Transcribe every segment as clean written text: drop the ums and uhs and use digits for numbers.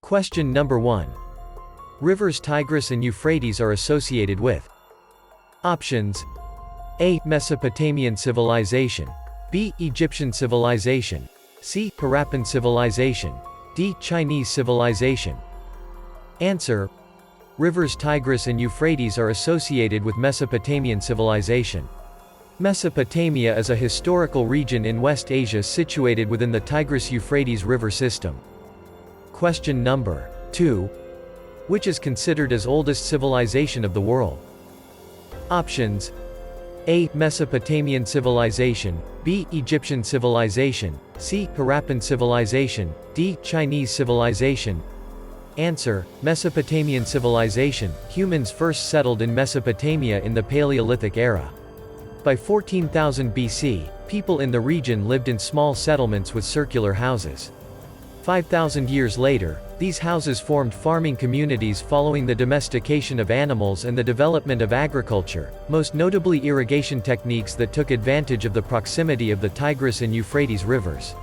Question number 1. Rivers Tigris and Euphrates are associated with. Options: A. Mesopotamian Civilization, B. Egyptian Civilization, C. Harappan Civilization, D. Chinese Civilization. Answer: Rivers Tigris and Euphrates are associated with Mesopotamian civilization. Mesopotamia is a historical region in West Asia situated within the Tigris-Euphrates river system. Question number 2. Which is considered as oldest civilization of the world? Options: A. Mesopotamian Civilization, B. Egyptian Civilization, C. Harappan Civilization, D. Chinese Civilization. Answer: Mesopotamian Civilization. Humans first settled in Mesopotamia in the Paleolithic era. By 14,000 BC, people in the region lived in small settlements with circular houses. 5,000 years later, these houses formed farming communities following the domestication of animals and the development of agriculture, most notably irrigation techniques that took advantage of the proximity of the Tigris and Euphrates rivers.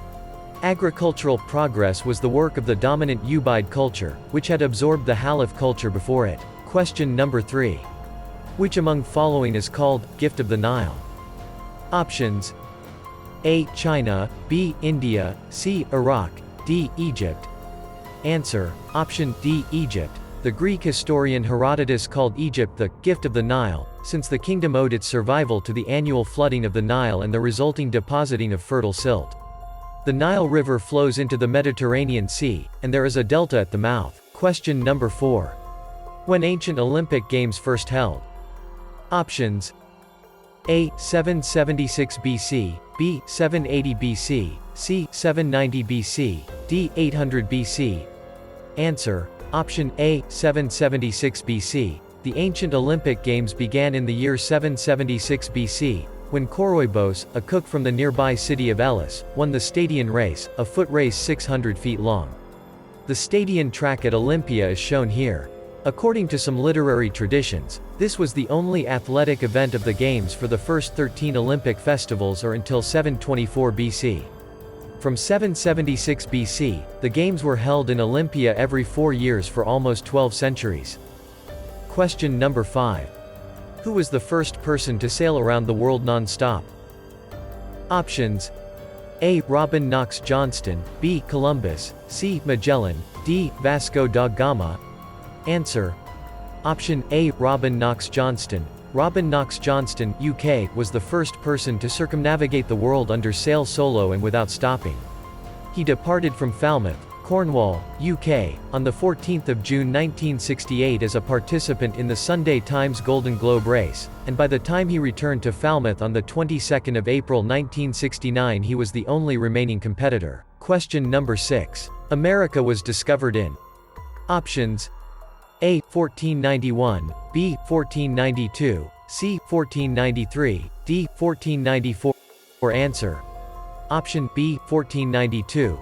Agricultural progress was the work of the dominant Ubaid culture, which had absorbed the Halaf culture before it. Question number 3. Which among following is called Gift of the Nile? Options: A. China, B. India, C. Iraq, D. Egypt. Answer: Option D. Egypt. The Greek historian Herodotus called Egypt the gift of the Nile, since the kingdom owed its survival to the annual flooding of the Nile and the resulting depositing of fertile silt. The Nile River flows into the Mediterranean Sea, and there is a delta at the mouth. Question number 4. When ancient Olympic Games first held? Options: A. 776 BC, B. 780 BC, C. 790 BC, D. 800 BC. Answer: Option A. 776 BC. The ancient Olympic Games began in the year 776 BC, when Koroibos, a cook from the nearby city of Elis, won the Stadion race, a foot race 600 feet long. The Stadion track at Olympia is shown here. According to some literary traditions, this was the only athletic event of the Games for the first 13 Olympic festivals or until 724 BC. From 776 BC, the Games were held in Olympia every 4 years for almost 12 centuries. Question number 5. Who was the first person to sail around the world non-stop? Options: A. Robin Knox Johnston, B. Columbus, C. Magellan, D. Vasco da Gama. Answer: Option A. Robin Knox Johnston. Robin Knox Johnston, UK, was the first person to circumnavigate the world under sail solo and without stopping. He departed from Falmouth, Cornwall, UK, on the 14th of June 1968 as a participant in the Sunday Times Golden Globe race, and by the time he returned to Falmouth on the 22nd of April 1969 he was the only remaining competitor. Question number 6. America was discovered in. Options: A. 1491, B. 1492, C. 1493, D. 1494. Answer: Option B. 1492.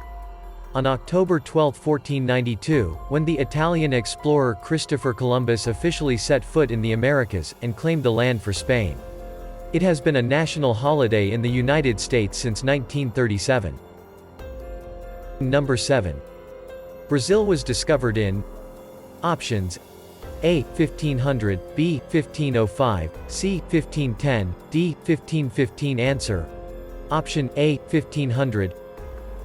On October 12, 1492, when the Italian explorer Christopher Columbus officially set foot in the Americas, and claimed the land for Spain. It has been a national holiday in the United States since 1937. Number 7. Brazil was discovered in. Options: A. 1500, B. 1505, C. 1510, D. 1515. Answer: Option A. 1500.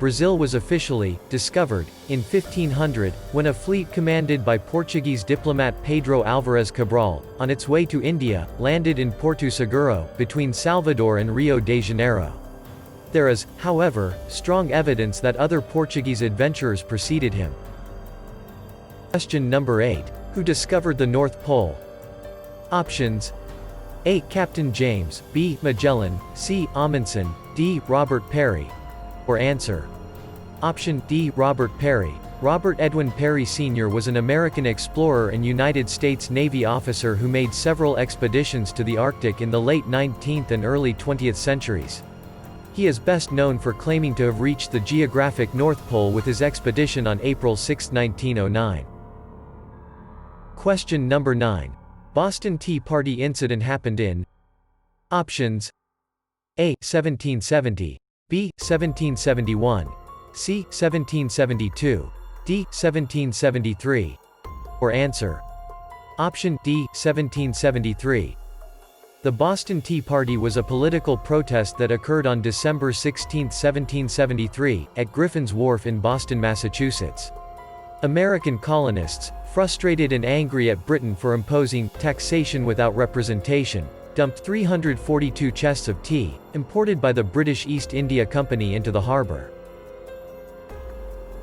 Brazil was officially discovered in 1500, when a fleet commanded by Portuguese diplomat Pedro Álvares Cabral, on its way to India, landed in Porto Seguro, between Salvador and Rio de Janeiro. There is, however, strong evidence that other Portuguese adventurers preceded him. Question number 8. Who discovered the North Pole? Options: A. Captain James, B. Magellan, C. Amundsen, D. Robert Peary. Answer: Option D. Robert Peary. Robert Edwin Peary Sr. was an American explorer and United States Navy officer who made several expeditions to the Arctic in the late 19th and early 20th centuries. He is best known for claiming to have reached the geographic North Pole with his expedition on April 6, 1909. Question number 9. Boston Tea Party incident happened in. Options: A. 1770, B. 1771, C. 1772, D. 1773. Or answer. Option D. 1773. The Boston Tea Party was a political protest that occurred on December 16, 1773, at Griffin's Wharf in Boston, Massachusetts. American colonists, frustrated and angry at Britain for imposing taxation without representation, dumped 342 chests of tea, imported by the British East India Company, into the harbor.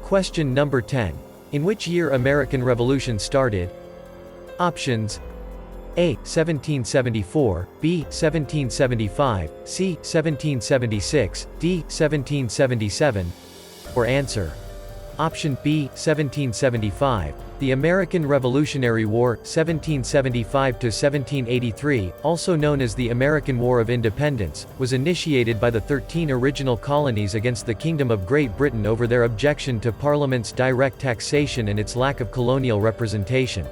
Question number 10. In which year American Revolution started? Options: A. 1774, B. 1775, C. 1776, D. 1777. Or answer. Option B. 1775. The American Revolutionary War, 1775–1783, also known as the American War of Independence, was initiated by the 13 original colonies against the Kingdom of Great Britain over their objection to Parliament's direct taxation and its lack of colonial representation.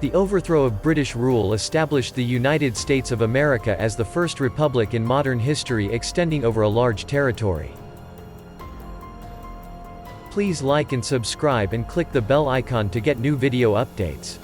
The overthrow of British rule established the United States of America as the first republic in modern history, extending over a large territory. Please like and subscribe and click the bell icon to get new video updates.